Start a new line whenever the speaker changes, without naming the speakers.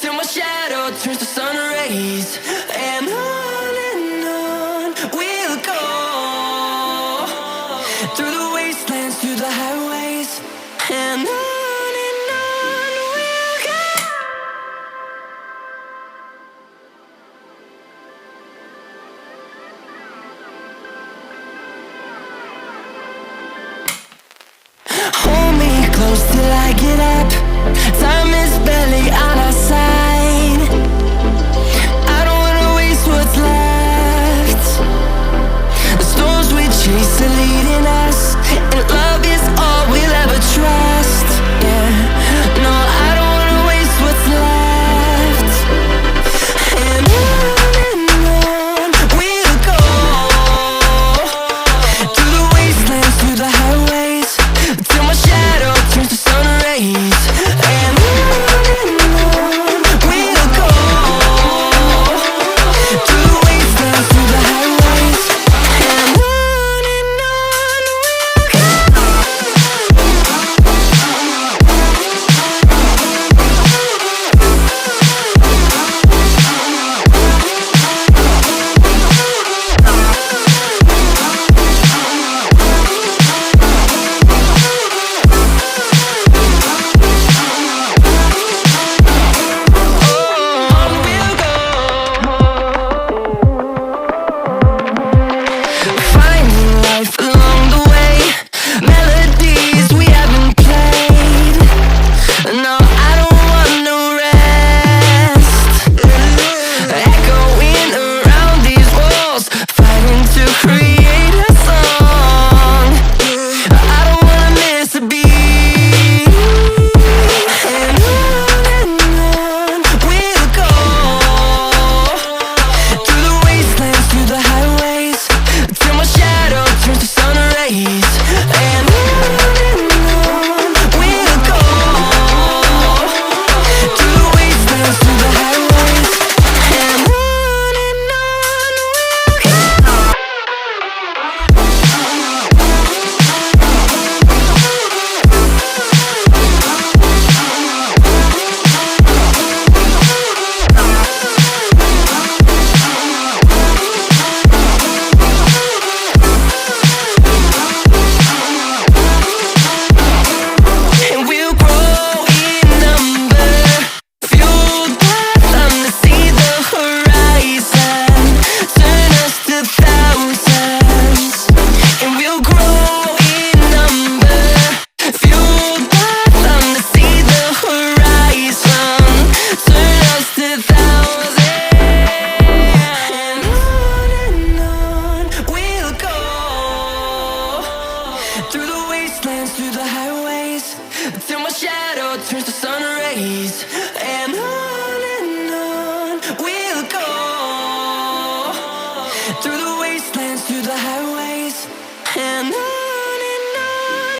till my shadow turns to sun rays. And on we'll go, through the wastelands, through the highways, and on we'll go. Hold me close till I get up. Time is barely on our side. I don't wanna waste what's left. The storms we chase are leading us, and love is all we'll ever trust. Yeah, no, I don't wanna waste what's left. And on we'll go, through the wastelands, through the highways, till my shadow turns to sun rays. And on we'll go, through the wastelands, through the highways, and on we'll go. Finding life along the way, melodies we haven't played. No, I don't want no rest. Echoing around these walls, fighting to create a song. I don't wanna miss a beat. And on we'll go, through the wastelands, through the highways, till my shadow turns to sun rays. And on we'll go, through the wastelands, through the highways, and on we'll go. And we'll grow in number, fueled by them to see the horizon, turn us to thousands. And we'll grow in number, fueled by them to see the horizon, turn us to thousands. And on we'll go, through the wastelands, through the highways, till my shadow turns to sun rays. And on we'll go, through the wastelands, through the highways, and on.